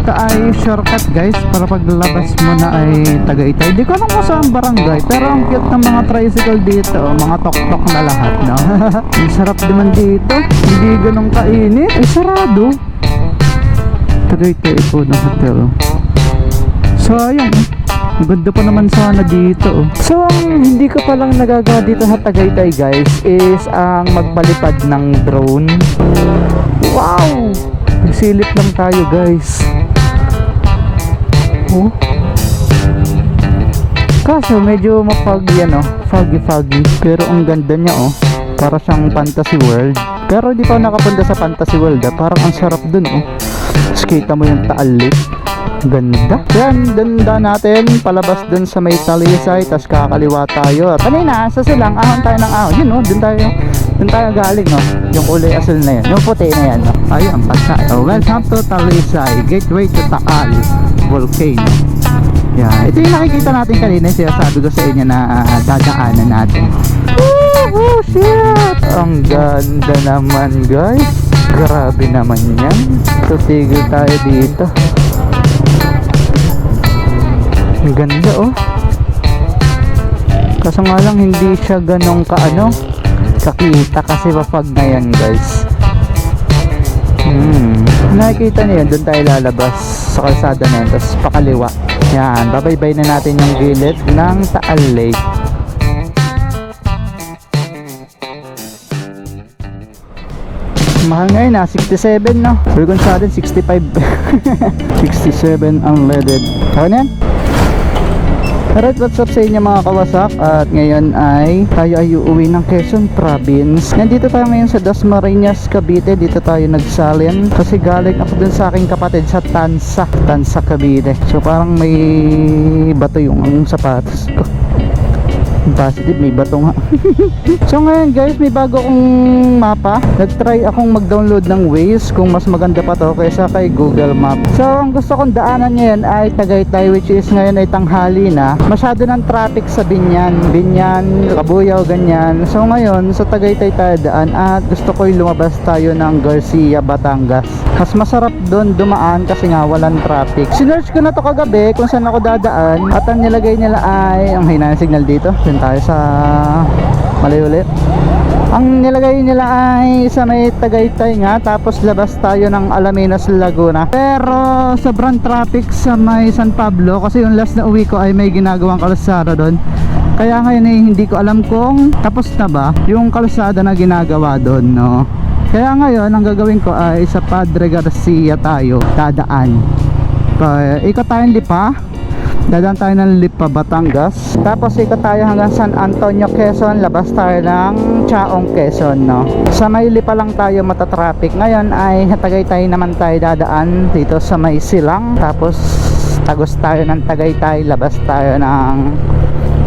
Ito ay shortcut guys, para paglabas mo na ay Tagaytay. Di ko alam kung saan barangay, pero ang cute ng mga tricycle dito, mga tok-tok na lahat, no? Ang sarap naman dito, hindi ganun kainit. Ay sarado. Tagaytay po ng hotel. Sayang, ganda pa naman sana dito. So ang hindi ko palang nagagawa dito sa Tagaytay guys is ang magpalipad ng drone. Wow! Nagsilip lang tayo guys. Oh. Kaso medyo foggy. Pero ang ganda niya oh. Para siyang fantasy world. Pero di pa nakapunta sa fantasy world parang ang sarap dun oh. Tapos kita mo yung Taal Lake. Ganda. Yan, danda natin palabas dun sa may Talisay. Tapos kakaliwa tayo. Kanina sa silang ahon tayo ng ahon. Yun oh, dun tayo galing no. Yung kulay asul na yan, yung puti na yan no. Ayun, pagsa. Welcome to Talisay, gateway to Taal Volcano. Yeah, ito yung nakikita natin kanina. Sinasabi ko sa inyo na dadaanan natin. Oh shit! Ang ganda naman guys. Grabe naman yan. So tigil tayo dito. Ang ganda oh. Kaso nga lang hindi siya ganong kakita kasi mapag na yan guys. Nakikita niyo yan, doon tayo lalabas sa kalsada na yan, tapos pakaliwa yan, babaybay na natin yung gilid ng Taal Lake. Mahal ngayon 67 no, pero kung sa atin 65 67 unleaded. Ako na yan. Alright, what's up sa inyo mga kawasak? At ngayon ay tayo ay uuwi ng Quezon Province. Nandito tayo ngayon sa Dasmariñas, Cavite. Dito tayo nagsalin kasi galing ako dun sa aking kapatid sa Tansa, Cavite. So parang may bato yung sapatos ko. Positive, may bato nga. So ngayon guys, may bago akong mapa. Nag-try akong mag-download ng Waze kung mas maganda pa to kaysa kay Google Map. So ang gusto kong daanan ngayon ay Tagaytay, which is ngayon ay tanghali na. Masyado ng traffic sa Binyan, Kabuyaw, ganyan. So ngayon sa Tagaytay tayo daan at gusto ko yung lumabas tayo ng Garcia, Batangas. Mas masarap doon dumaan kasi nga walang traffic. Sinearch ko na to kagabi kung saan ako dadaan at ang nilagay nila ay ang hina ng signal dito. Tayo sa mali ulit. Ang nilagay nila ay sa may Tagaytay nga, tapos labas tayo ng Alaminos, Laguna. Pero sobrang traffic sa may San Pablo kasi yung last na uwi ko ay may ginagawang kalsada doon. Kaya ngayon eh, hindi ko alam kung tapos na ba yung kalsada na ginagawa doon, no? Kaya ngayon ang gagawin ko ay sa Padre Garcia tayo dadaan. Ikot tayong Lipa. Dadaan tayo ng Lipa, Batangas. Tapos ikot tayo hanggang San Antonio, Quezon. Labas tayo ng Chaong, Quezon, no? Sa may Lipa lang tayo matatraffic. Ngayon ay Tagaytay naman tayo dadaan dito sa may Silang. Tapos tagos tayo ng Tagaytay. Labas tayo ng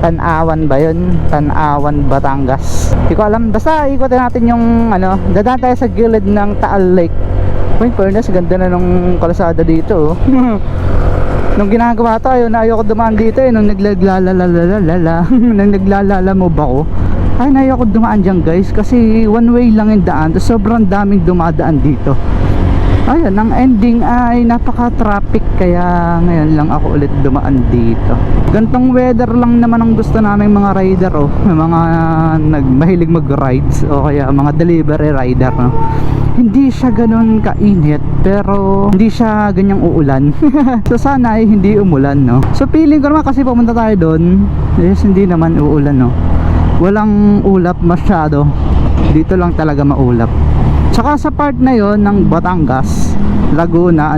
Tanawan ba yun? Tanawan, Batangas. Hindi ko alam. Basta ikotin natin yung dadaan tayo sa gilid ng Taal Lake. Point fairness, ganda na nung kalsada dito. Nung ginagawa tayo na ayoko dumaan dito nung naglalala nung naglalala mo ba ko ay ayoko dumaan dyan guys kasi one way lang yung daan, so sobrang daming dumadaan dito. Ayun, ang ending ay napaka traffic kaya ngayon lang ako ulit dumaan dito. Gantong weather lang naman ang gusto namin mga rider mga mahilig mag rides o kaya mga delivery rider no? Hindi siya ganun kainit pero hindi siya ganyang uulan. So sana ay hindi umulan no. So feeling ko naman kasi pumunta tayo doon yes, hindi naman uulan no. Walang ulap masyado. Dito lang talaga maulap. Tsaka sa part na yon ng Batangas, Laguna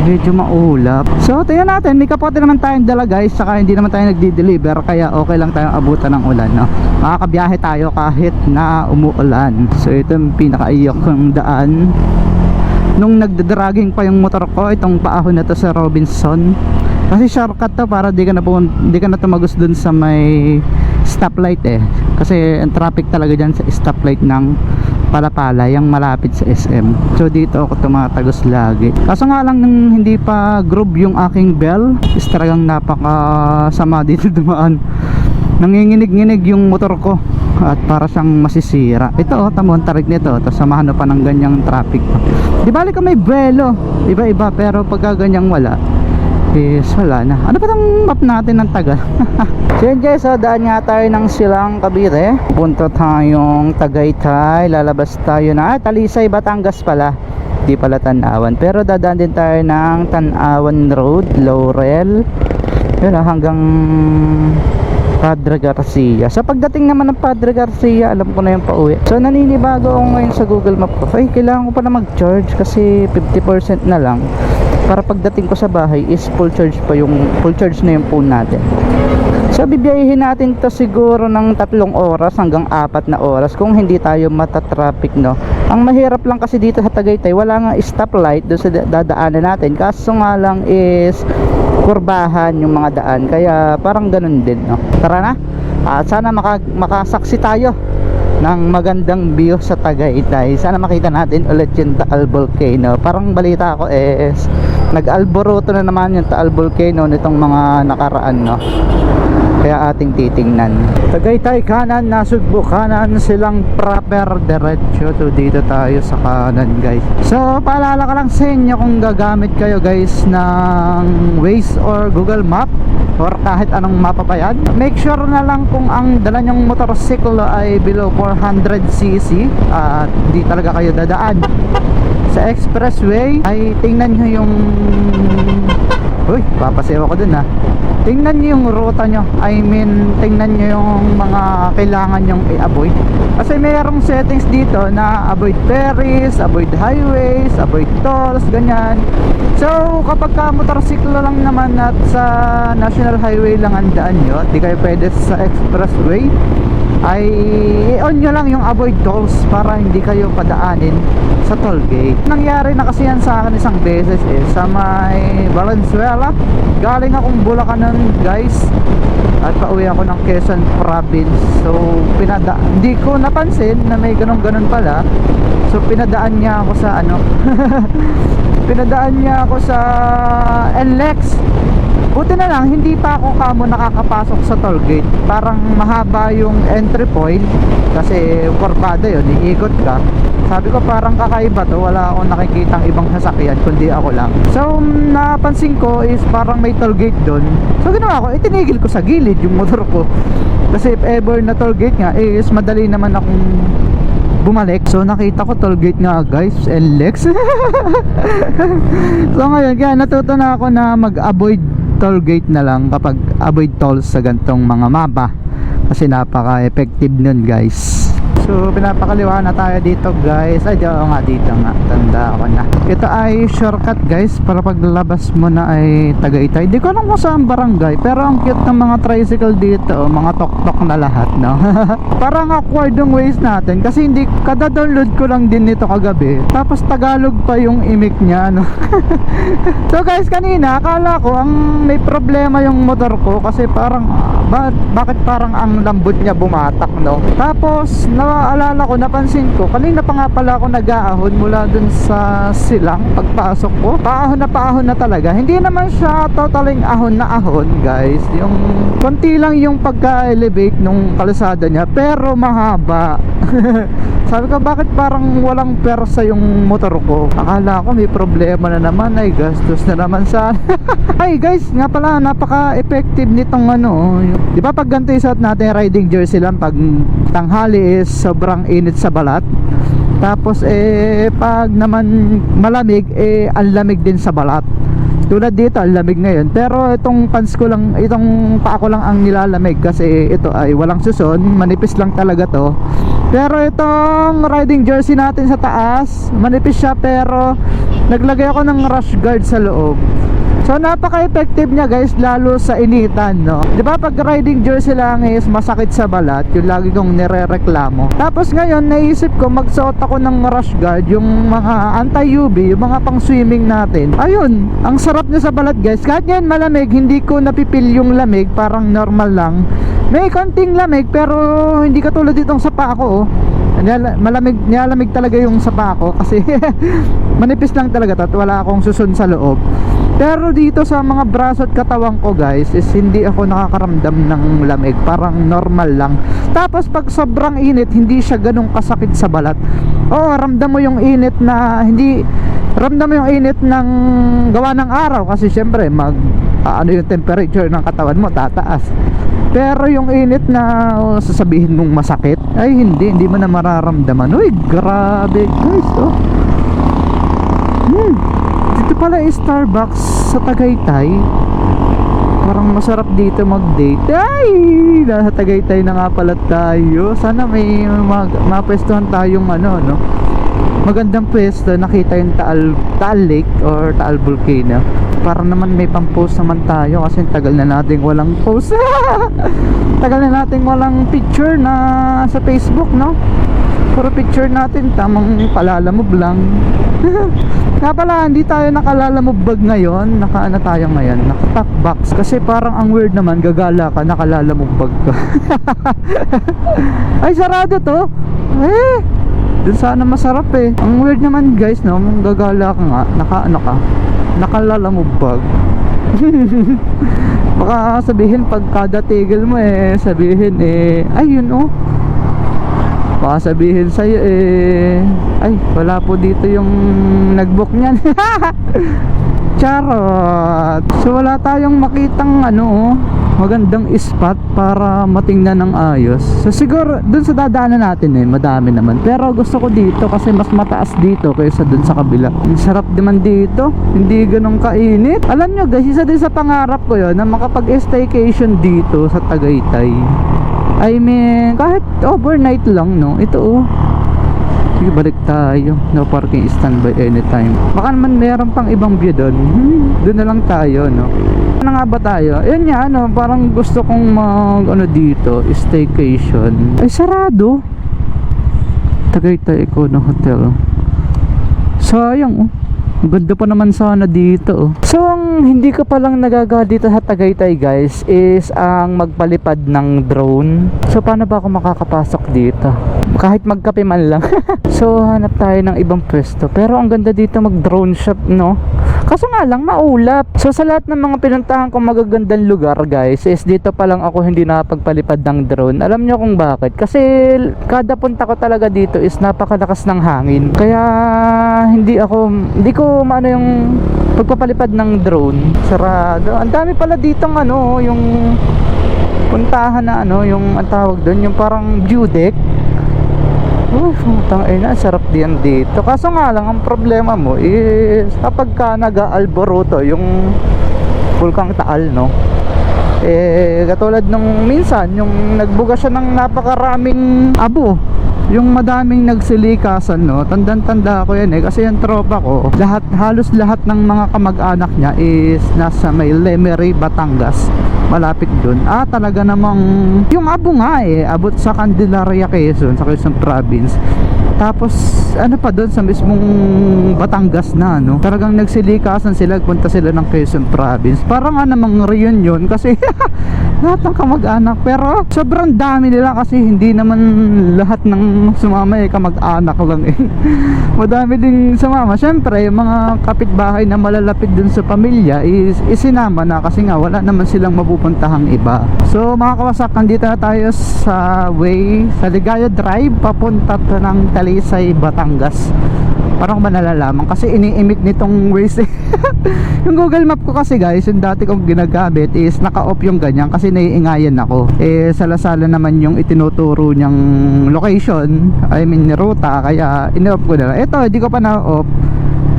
medyo maulap. So tingnan natin, may kapote naman tayong dala guys, saka hindi naman tayo nagdi-deliver kaya okay lang tayong abutan ng ulan no. Makakabiyahe tayo kahit na umuulan. So ito yung pinakaiyak kong daan. Nung nagdadragging pa yung motor ko, itong paahon na to sa Robinson. Kasi shortcut to para di ka na tumagos dun sa may stoplight kasi ang traffic talaga dyan sa stoplight ng Palapala, yung malapit sa SM. So dito ako tumatagos lagi. Kaso nga lang nung hindi pa groove yung aking bell, is talagang napakasama dito dumaan. Nanginginig-nginig yung motor ko. at para siyang masisira. Ito tamo ang tarik nito, tapos samahan pa ng ganyang traffic. Di bali ka may buwelo, iba-iba, pero pagka ganyang wala is wala na. Ano ba tong map natin ng tagal? So yun guys, daan nga tayo ng Silang Cavite, punta tayong Tagaytay, lalabas tayo na Talisay, Batangas pala, di pala Tanawan, pero dadaan din tayo ng Tanawan Road, Laurel, yun hanggang Padre Garcia. So pagdating naman ng Padre Garcia, alam ko na yung pauwi. So naninibago ako ngayon sa Google Map ko, ay kailangan ko pa na mag-charge kasi 50% na lang, para pagdating ko sa bahay is full charge na yung phone natin. So bibiyahin natin to siguro ng 3 oras hanggang 4 na oras kung hindi tayo matatraffic, no. Ang mahirap lang kasi dito sa Tagaytay, wala nga stoplight doon sa dadaanan natin, kaso nga lang is kurbahan yung mga daan, kaya parang ganun din, no. Tara na, at sana makasaksi tayo ng magandang view sa Tagaytay. Sana makita natin ulit yung Taal Volcano. Parang balita ko is nag-alboroto na naman yung Taal Volcano nitong mga nakaraan, no. Kaya ating titingnan. Tagaytay kanan, Nasugbu kanan, Silang proper diretso. So dito tayo sa kanan guys. So paalala ka lang sa inyo, kung gagamit kayo guys ng Waze or Google Map or kahit anong mapa pa yan, make sure na lang kung ang dala nyong motorsiklo ay below 400cc at di talaga kayo dadaan sa expressway, ay tingnan nyo yung papasewa ko dun ha. Tingnan nyo yung ruta nyo, I mean tingnan nyo yung mga kailangan nyong i-avoid, kasi mayroong settings dito na avoid ferries, avoid highways, avoid tolls, ganyan. So kapag ka motorsiklo lang naman at sa national highway lang ang daan nyo, di kayo pwede sa expressway, ay i-on nyo lang yung avoid tolls para hindi kayo padaanin sa toll gate. Nangyari na kasi yan sa akin isang beses sa may Valenzuela. Galing akong Bulacan nun guys, at pauwi ako ng Quezon Province. So hindi ko napansin na may ganun pala. So pinadaan niya ako sa pinadaan niya ako sa NLEX. Buti na lang hindi pa ako nakakapasok sa toll gate. Parang mahaba yung entry point kasi kurbada yun, iikot ka. Sabi ko parang kakaiba to, wala akong nakikitang ibang sasakyan kundi ako lang. So napansin ko is parang may toll gate doon. So ginawa ko, itinigil ko sa gilid yung motor ko, kasi if ever na toll gate nga is madali naman akong bumalik. So nakita ko toll gate nga guys, NLEX. So ngayon kaya natuto na ako na mag-avoid toll gate na lang kapag avoid tolls sa gantong mga mapa, kasi napaka-effective nun guys. So pinapakaliwa na tayo dito guys. Ay nga dito nga, tanda ako na. Ito ay shortcut guys, para paglabas mo na ay Tagaytay. Di ko alam kung saan barangay, pero ang cute ng mga tricycle dito, mga tok-tok na lahat, no. Parang awkward yung ways natin, kasi hindi, kada-download ko lang din nito kagabi, tapos Tagalog pa yung imik niya, no. So guys, kanina akala ko ang may problema yung motor ko, kasi parang bakit parang ang lambot niya bumatak, no. Tapos naalala ko, napansin ko, kanina pa nga pala ako nag-aahon mula dun sa Silang. Pagpasok ko, paahon na talaga. Hindi naman siya totaling ahon na ahon guys, yung konti lang yung pagka-elevate nung kalsada niya, pero mahaba. Sabi ko, bakit parang walang persa yung motor ko? Akala ko may problema na naman, ay gastos na naman sa ay guys, nga pala, napaka-effective nitong di ba pag ganito yung suot natin riding jersey lang, pag tanghali is sobrang init sa balat, tapos pag naman malamig ang lamig din sa balat. Tulad dito, ang lamig ngayon, pero itong pants ko lang, itong paa ko lang ang nilalamig, kasi ito ay walang suson, manipis lang talaga to. Pero itong riding jersey natin sa taas, manipis siya, pero naglagay ako ng rash guard sa loob. So napaka-effective niya guys, lalo sa initan, no. 'Di ba pag riding jersey lang is masakit sa balat, yung lagi kong nirereklamo. Tapos ngayon naisip ko magsuot ako ng rash guard, yung mga anti-UV, yung mga pang swimming natin. Ayun, ang sarap niya sa balat guys. Kahit ngayon malamig, hindi ko napipil yung lamig, parang normal lang. May konting lamig pero hindi katulad ditong sa paa ko, Nilalamig talaga yung sapa ko kasi manipis lang talaga to at wala akong susun sa loob. Pero dito sa mga braso at katawan ko guys is hindi ako nakakaramdam ng lamig, parang normal lang. Tapos pag sobrang init, hindi siya ganun kasakit sa balat. Oo, ramdam mo yung init na hindi, ramdam mo yung init ng gawa ng araw kasi syempre ano yung temperature ng katawan mo tataas. Pero yung init na sasabihin mong masakit, ay hindi mo na mararamdaman. Uy, grabe guys, oh. Dito pala yung Starbucks sa Tagaytay. Parang masarap dito mag-date. Ay, nasa Tagaytay na nga pala tayo. Sana may mapwestuhan tayong no? Magandang pwesto, nakita yung Taal Lake or Taal Volcano. Para naman may pang-post naman tayo kasi tagal na nating walang post. Tagal na nating walang picture na sa Facebook, no? Puro picture natin tamang palalamove lang. Nga pala, hindi tayo nakalalamove bag ngayon. Naka-ano tayo ngayon? Naka-top box. Kasi parang ang weird naman, gagala ka, nakalalamove bag ka. Ay, sarado to. Dun sana masarap eh. Ang weird naman guys, no? Gagala ka nga, naka-ano ka, nakalalamove bag. Baka sabihin pag kada tigil mo sabihin ayun oh. Baka sabihin sa'yo ay wala po dito yung nagbook niyan. Charot. So wala tayong makitang magandang spot para matingnan ng ayos. So siguro dun sa dadaanan natin madami naman. Pero gusto ko dito kasi mas mataas dito kaysa dun sa kabila. Ang sarap naman dito, hindi ganun kainit. Alam nyo guys, isa din sa pangarap ko yun na makapag-staycation dito sa Tagaytay. I mean, kahit overnight lang, no? Ito oh. Sige, balik tayo. No parking, standby anytime. Baka naman meron pang ibang view doon. Doon na lang tayo, no? Ano nga ba tayo? Yun nga, parang gusto kong dito, staycation. Ay, sarado. Tagaytay Econo Hotel. Sayang, oh. Ang ganda pa naman sana dito, oh. So ang hindi ka palang nagagawa dito sa Tagaytay guys is ang magpalipad ng drone. So paano ba ako makakapasok dito? Kahit magkape man lang. So hanap tayo ng ibang pwesto. Pero ang ganda dito mag drone shop, no? Kaso nga lang maulap. So sa lahat ng mga pinuntahan kong magagandang lugar guys is dito pa lang ako hindi nakapagpalipad ng drone. Alam nyo kung bakit? Kasi kada punta ko talaga dito is napakalakas ng hangin. Kaya hindi ko maano yung pagpapalipad ng drone. Sarado. Ang dami pala ditong yung puntahan na yung ang tawag doon, yung parang view deck. Uy, putang ina, sarap din dito. Kaso nga lang, ang problema mo is kapag ka nag-aalboroto yung Bulkang Taal, no? Katulad nung minsan, yung nagbuga siya ng napakaraming abo. Yung madaming nagsilikasan, no? Tandang-tanda ko yan kasi yung tropa ko, halos lahat ng mga kamag-anak niya is nasa may Lemery, Batangas. Malapit dun. Talaga namang yung abo nga abot sa Candelaria, Quezon, sa Quezon Province. Tapos pa doon sa mismong Batangas na, no? Talagang nagsilikasan sila, punta sila ng Quezon Province. Parang namang reunion kasi lahat ng kamag-anak. Pero sobrang dami nila kasi hindi naman lahat ng sumama kamag-anak lang Madami din sumama. Syempre yung mga kapitbahay na malalapit dun sa pamilya is isinama na kasi nga wala naman silang mapupuntahang iba. So mga kawasak, nandito na tayo sa Ligaya Drive papunta ng Talisay, Batangas. Parang ba nalalaman kasi iniimik nitong Waze yung Google Map ko kasi guys, yung dati kong ginagamit is naka-off yung ganyan kasi naiingayan ako. Salasala naman yung itinuturo niyang location, I mean ruta, kaya in-off ko na lang. Ito, hindi ko pa na-off.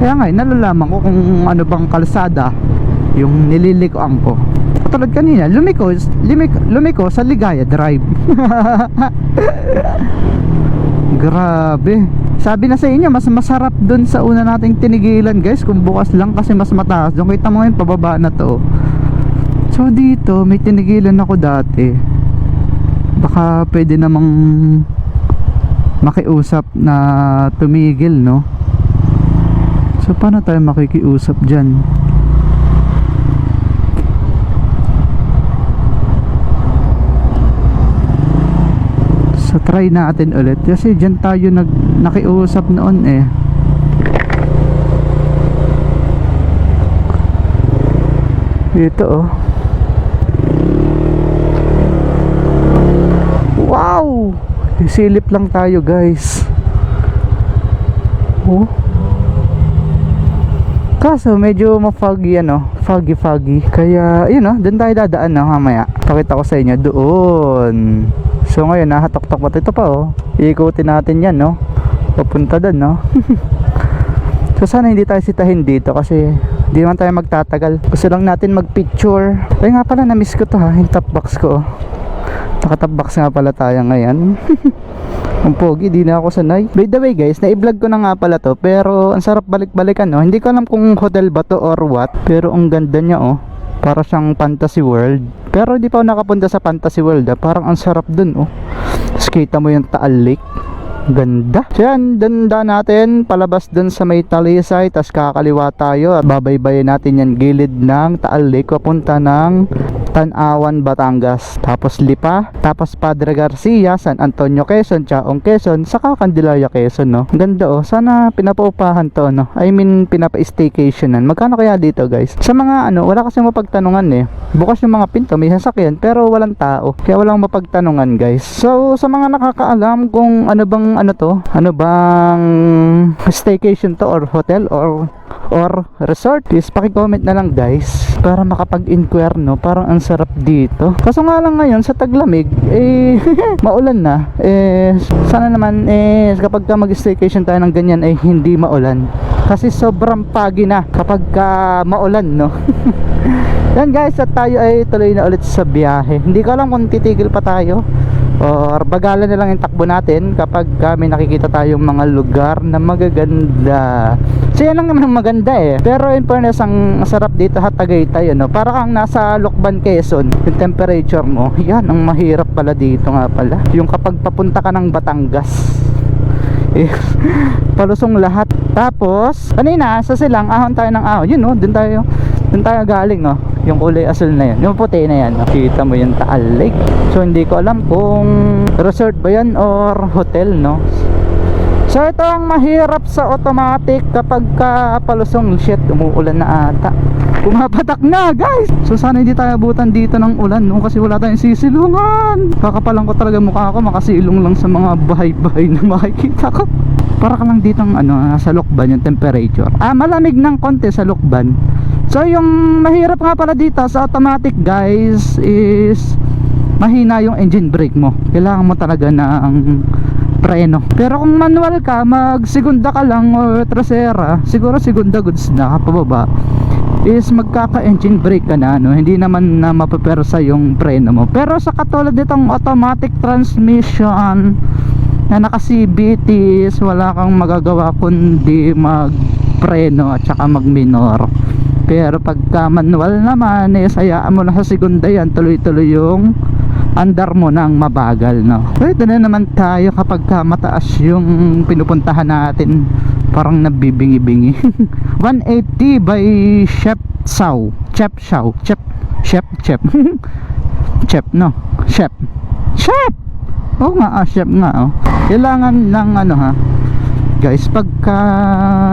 Kaya nga, nalalaman ko kung ano bang kalsada yung nililikoan ko. Katulad kanina, lumiko sa Ligaya Drive. Grabe. Sabi na sa inyo, mas masarap dun sa una nating tinigilan guys, kung bukas lang kasi mas mataas. Doon kita mo ngayon, pababa na to. So dito, may tinigilan ako dati. Baka pwede namang makiusap na tumigil, no? So paano tayo makikiusap dyan? So try natin ulit kasi dyan tayo nakiusap noon Dito oh. Wow! Isilip lang tayo guys. Oh. Kaso medyo ma-foggy foggy. Kaya yun doon tayo dadaan mamaya. Pakita ko sa inyo doon. So ngayon nahatok-tok pa ito pa oh. Iikutin natin yan papunta doon So sana hindi tayo sitahin dito kasi hindi naman tayo magtatagal. Gusto lang natin mag-picture. Ay nga pala, na-miss ko to yung top box ko Naka-top box nga pala tayo ngayon. Ang pogi, di na ako sanay. By the way guys, na-i-vlog ko na nga pala to, pero ang sarap balik-balikan Hindi ko alam kung hotel ba to or what, pero ang ganda niya para siyang fantasy world. Pero di pa ako nakapunta sa fantasy world parang ang sarap dun Tapos kita mo yung Taal Lake. Ganda. So yan, danda natin palabas dun sa may Talisay, tas kakaliwa tayo at babaybayin natin yan gilid ng Taal Lake papunta ng Tanawan, Batangas, tapos Lipa, tapos Padre Garcia, San Antonio, Quezon, Chaong, Quezon, saka Candelaria, Quezon Ganda sana pinapaupahan to I mean pinapa-staycationan. Magkano kaya dito guys? Sa mga wala kasi mapagtanungan bukas yung mga pinto, may sasakyan pero walang tao, kaya walang mapagtanungan guys. So sa mga nakakaalam kung ano bang staycation to or hotel or resort, please paki-comment na lang guys para makapag-inquire parang ang sarap dito. Kaso nga lang ngayon sa taglamig maulan na. Sana naman kapag ka mag-staycation tayo ng ganyan hindi maulan. Kasi sobrang pagi na kapag ka maulan Yan guys, at tayo ay tuloy na ulit sa biyahe. Hindi ko alam kung titigil pa tayo or bagalan na lang yung takbo natin kapag may nakikita tayong mga lugar na magaganda. So yan lang naman maganda pero in fairness ang sarap dito Tagaytay para kang nasa Lokban, Quezon. Yung temperature mo, yan ang mahirap pala dito nga pala, yung kapag papunta ka ng Batangas palusong lahat. Tapos kanina sa Silang, ahon tayo ng ahon, yun dun tayo galing yung kulay asul na yan, yung puti na yan kita mo yung Taal Lake. So hindi ko alam kung resort ba yan or hotel So ito ang mahirap sa automatic kapag ka palusong. Shit, umuulan na ata, pumapatak na guys. So sana hindi tayo abutan dito ng ulan kasi wala tayong sisilungan. Kakapalan ko talaga mukha ko, makasilong lang sa mga bahay-bahay na makikita ko. Para ka lang dito sa Lokban yung temperature. Malamig ng konti sa Lokban. So yung mahirap nga pala dito sa automatic guys is mahina yung engine brake mo. Kailangan mo talaga ng preno. Pero kung manual ka, mag-segunda ka lang o trasera, siguro segunda goods na pababa, is magkaka-engine brake ka na hindi naman na mapapersa yung preno mo. Pero sa katulad nitong automatic transmission na naka CVT is wala kang magagawa kundi mag-preno at saka mag-minor. Pero pagka manual naman hayaan mo na sa segunda yan, tuloy-tuloy yung andar mo ng mabagal Ito na naman tayo kapag mataas yung pinupuntahan natin, parang nabibingi-bingi 180 by Chef oo nga, Chef nga kailangan ng guys pagka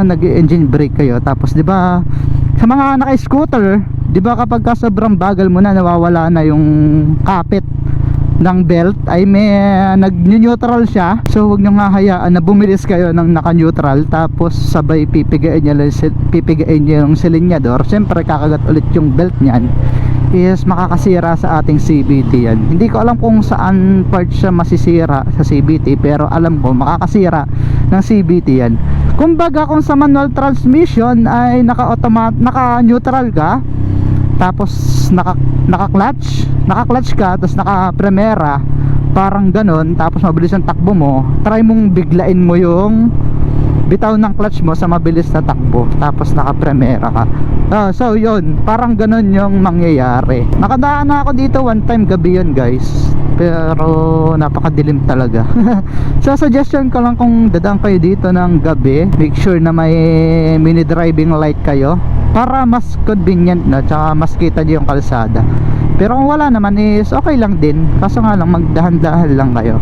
nag-engine brake kayo, tapos di ba sa mga naka-scooter, di ba kapag sobrang bagal mo na, nawawala na yung kapit ng belt, ay may nag-neutral siya. So huwag nyo nga hayaan na bumilis kayo ng naka-neutral tapos sabay pipigain nyo yung silinyador. Siyempre kakagat ulit yung belt nyan, is makakasira sa ating CVT yan. Hindi ko alam kung saan part siya masisira sa CVT, pero alam ko makakasira ng CVT yan. Kumbaga kung sa manual transmission ay naka-neutral ka, tapos naka-clutch ka, tapos naka-primera, parang ganon, tapos mabilis ang takbo mo, try mong biglain mo yung bitaw ng clutch mo sa mabilis na takbo, tapos naka-primera ka. So yun, parang ganon yung mangyayari. Nakadaan na ako dito one time, gabi yun guys, pero napakadilim talaga. So suggestion ko lang, kung dadaan kayo dito ng gabi, make sure na may mini driving light kayo para mas convenient tsaka mas kita niyo yung kalsada. Pero kung wala naman is okay lang din, kaso nga lang magdahan-dahan lang kayo.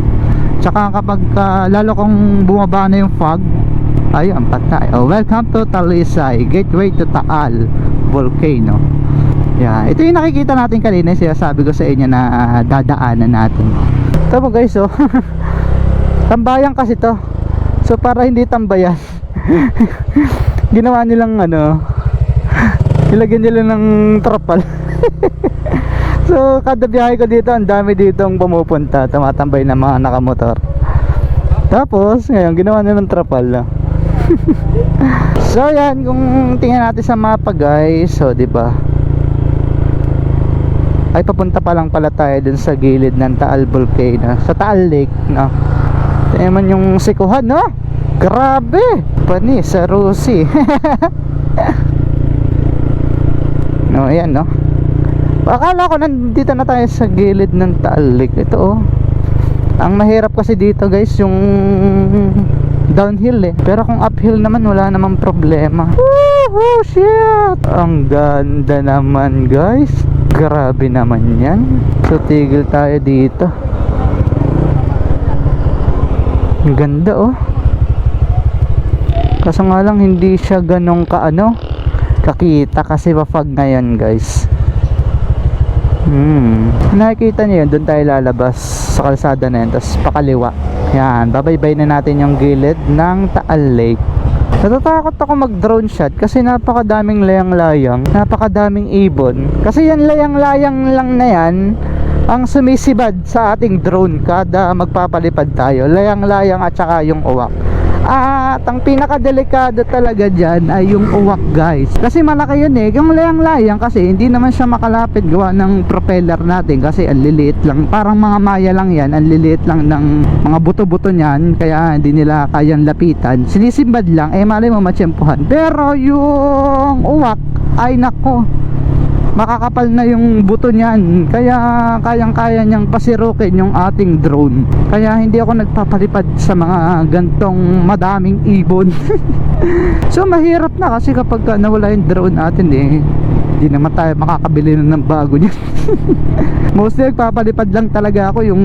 Tsaka kapag lalo kung bumaba na yung fog, ayun, patay. Welcome to Talisay, gateway to Taal Volcano. Yan. Ito yung nakikita natin kanina, sabi ko sa inyo na dadaanan natin. Ito po guys, oh. Tambayan kasi to. So para hindi tambayan, ginawa nilang nilagyan nila ng trapal. So kada biyahe ko dito, ang dami ditong pumupunta, tumatambay ng mga nakamotor. Tapos ngayon ginawa nila ng trapal na. So yan, kung tingnan natin sa mapa guys, so di ba? Ay papunta pa lang pala tayo dun sa gilid ng Taal Volcano, sa Taal Lake, no? Tingnan man yung sikuhan, no? Grabe! Pani sa Rusi. No, ayan, no? Akala ko nandito na tayo sa gilid ng Taal Lake. Ito, oh. Ang mahirap kasi dito guys, yung downhill eh. Pero kung uphill naman, wala namang problema. Woohoo! Shit! Ang ganda naman guys. Grabe naman yan. So tigil tayo dito. Ang ganda, oh. Kaso nga lang hindi siya ganong kakita kasi mapag ngayon guys. Nakikita niyo yun, doon tayo lalabas sa kalsada na yun, tapos pakaliwa. Yan, babaybay na natin yung gilid ng Taal Lake. Natatakot ako mag drone shot kasi napakadaming layang-layang, napakadaming ibon. Kasi yan layang-layang lang na yan ang sumisibad sa ating drone kada magpapalipad tayo. Layang-layang at saka yung uwak. At ang pinakadelikado talaga dyan ay yung uwak guys. Kasi malaki yun eh. Yung layang-layang kasi hindi naman siya makalapit gawa ng propeller natin. Kasi ang liliit lang. Parang mga maya lang yan. Ang liliit lang ng mga buto-buto niyan. Kaya hindi nila kayang lapitan. Sinisimbad lang. Eh malay mo matsyempohan. Pero yung uwak ay nako, makakapal na yung buto niyan, kaya kayang-kaya niyang pasirukin yung ating drone. Kaya hindi ako nagpapalipad sa mga gantong madaming ibon. So mahirap na kasi kapag nawala yung drone natin eh, hindi naman tayo makakabili na ng bago niyan. Mostly nagpapalipad lang talaga ako yung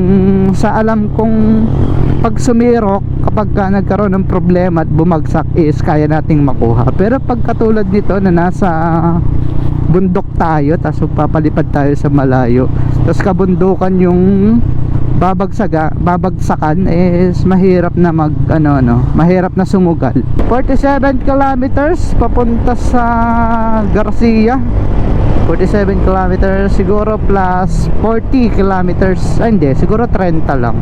sa alam kong pag sumirok, kapag nagkaroon ng problema at bumagsak is kaya nating makuha. Pero pag katulad nito na nasa bundok tayo, tapos papalipad tayo sa malayo, tapos kabundukan yung babagsakan is mahirap na mahirap na sumugal. 47 kilometers papunta sa Garcia. 47 kilometers siguro plus 40 kilometers, hindi, siguro 30 lang.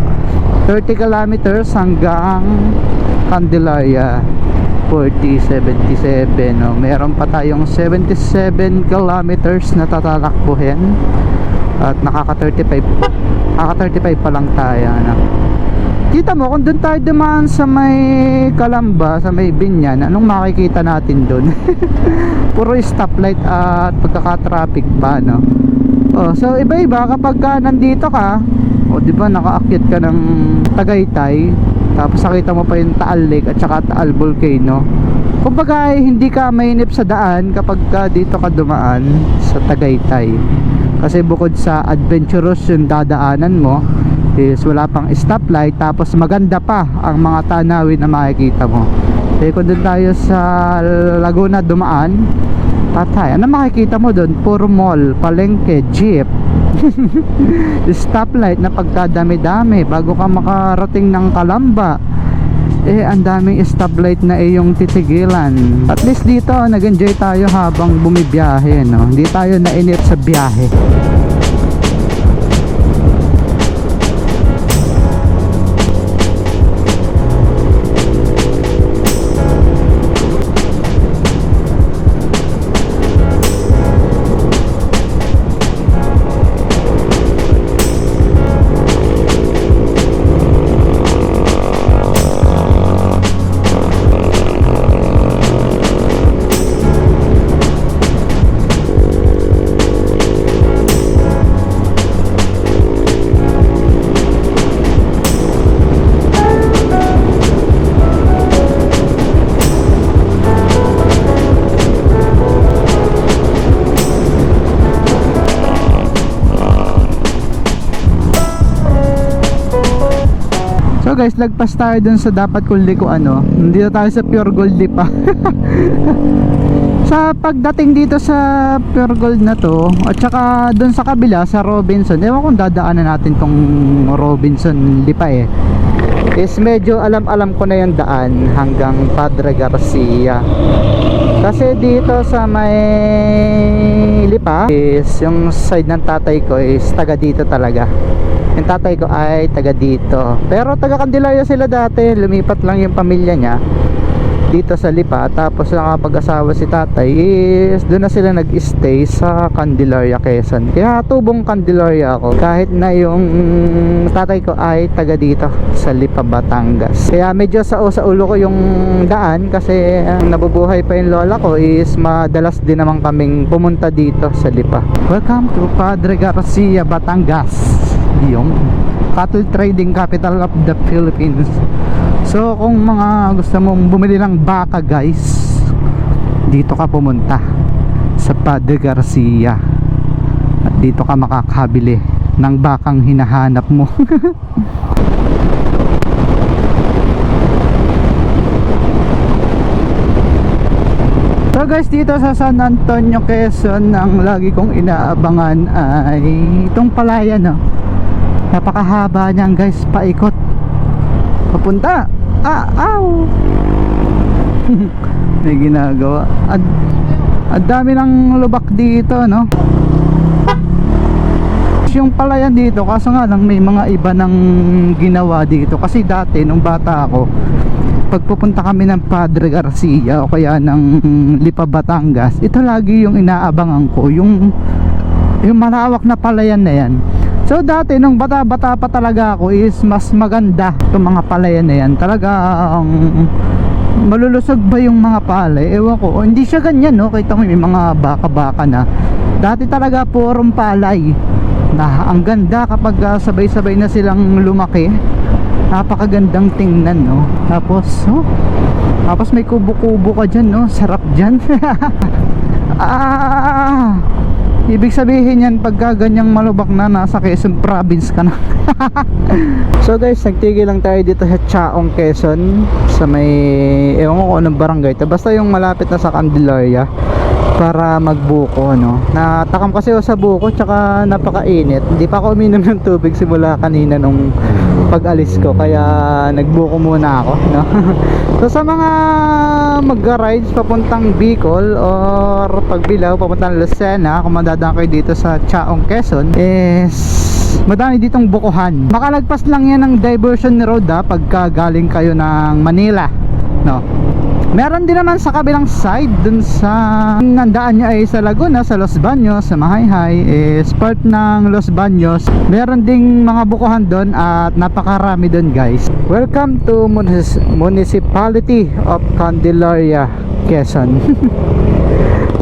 30 kilometers hanggang Candelaria. 40, 77, no? Meron pa tayong 77 kilometers na tatalakbuhin at nakaka 35 pa lang tayo, no? Kita mo kung doon tayo dumaan sa may Calamba, sa may Binyan, anong makikita natin doon? Puro stoplight at pagkaka-traffic pa, no? Oh, so iba-iba kapag nandito ka, o di ba nakaakyat ka ng Tagaytay, tapos nakita mo pa yung Taal Lake at saka Taal Volcano. Kumbaga hindi ka mainip sa daan kapag dito ka dumaan sa Tagaytay. Kasi bukod sa adventurous yung dadaanan mo, is wala pang stoplight, tapos maganda pa ang mga tanawin na makikita mo. Kaya kung doon tayo sa Laguna dumaan, patay. Ano makikita mo doon? Puro mall, palengke, jeep. Stoplight na pagkadami-dami bago ka makarating ng Calamba. Eh ang daming stoplight na yung titigilan. At least dito nag-enjoy tayo habang bumibiyahe, no? Hindi tayo nainip sa biyahe. So guys, lagpas tayo dun sa dapat kung liko ano. Nandito tayo sa Pure Gold pa. Sa pagdating dito sa Pure Gold na to, at saka dun sa kabila sa Robinson, ewan kung dadaanan natin tong Robinson Lipa is medyo alam ko na yung daan hanggang Padre Garcia. Kasi dito sa may Lipa is yung side ng tatay ko is taga dito talaga. Yung tatay ko ay taga dito, pero taga Candelaria sila dati. Lumipat lang yung pamilya niya dito sa Lipa, tapos nakapag-asawa si tatay is doon na sila nag-stay sa Candelaria, Quezon. Kaya tubong Candelaria ako, kahit na yung tatay ko ay taga dito sa Lipa, Batangas. Kaya medyo sa ulo ko yung daan, kasi nabubuhay pa yung lola ko is madalas din naman kaming pumunta dito sa Lipa. Welcome to Padre Garcia, Batangas, yung cattle trading capital of the Philippines. So kung mga gusto mong bumili ng baka guys, dito ka pumunta sa Padre Garcia at dito ka makakabili ng bakang hinahanap mo. So guys, dito sa San Antonio, Quezon, ang lagi kong inaabangan ay itong palayan, no? Napakahaba niyan guys, paikot papunta. May ginagawa. At dami ng lubak dito, no? Yung palayan dito, kaso nga lang may mga iba ng ginawa dito. Kasi dati nung bata ako, pagpupunta kami ng Padre Garcia o kaya ng Lipa, Batangas, ito lagi yung inaabangan ko, yung malawak na palayan na yan. So dati nung bata-bata pa talaga ako is mas maganda itong mga palayan na yan. Talaga malulusog ba yung mga palay? Ewan ko. Hindi siya ganyan, no? Kita mo may mga baka-baka na. Dati talaga purong palay na ang ganda kapag sabay-sabay na silang lumaki. Napakagandang tingnan, no? Tapos may kubo-kubo ka dyan, no? Sarap dyan. Ibig sabihin yan, pagka ganyang malubak na, nasa Quezon province ka na. So guys, nagtigil lang tayo dito sa Chaong, Quezon, sa may, ewan ko kung anong barangay ito, basta yung malapit na sa Candelaria, para magbuko, no? Natakam kasi ako sa buko, tsaka napakainit. Hindi pa ako uminom ng tubig simula kanina nung pag-alis ko, kaya nagbuko muna ako, no? So sa mga mag-rides papuntang Bicol or Pagbilao papuntang Lucena, kung madadaan kayo dito sa Chaong, Quezon, is madami ditong bukuhan. Makalagpas lang yan ng diversion road, pagka galing kayo ng Manila, no? Meron din naman sa kabilang side, dun sa nandaan nyo ay sa Laguna, sa Los Baños, sa Mahayhay, is part ng Los Baños. Meron ding mga bukuhan doon at napakarami doon guys. Welcome to Municipality of Candelaria, Quezon.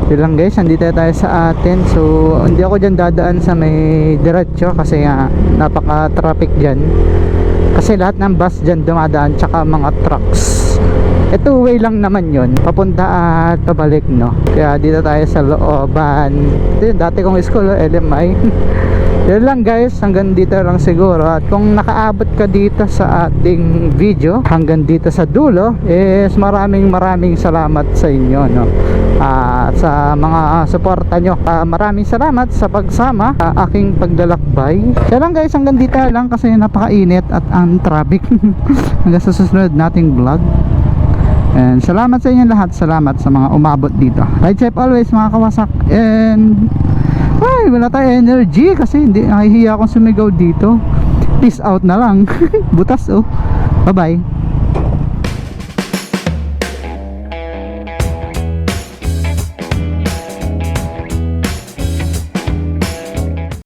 Yun lang guys, nandito tayo sa atin. So hindi ako dyan dadaan sa may diretso kasi napaka-traffic dyan. Kasi lahat ng bus dyan dumadaan, tsaka mga trucks. Two way lang naman yon, papunta at pabalik, no? Kaya dito tayo sa looban. Ito yung dati kong school, LMI. Yun lang guys, hanggang dito lang siguro. At kung nakaabot ka dito sa ating video hanggang dito sa dulo, is maraming salamat sa inyo, no? Sa mga suporta nyo, maraming salamat sa pagsama sa aking paglalakbay. Kaya lang guys, hanggang dito lang kasi napakainit at ang traffic. Hanggang sa susunod nating vlog. And salamat sa inyo lahat. Salamat sa mga umabot dito. Ride safe always mga kawasak. And wala tayo energy kasi hindi, nahihiya akong sumigaw dito. Peace out na lang. Butas, oh. Bye bye.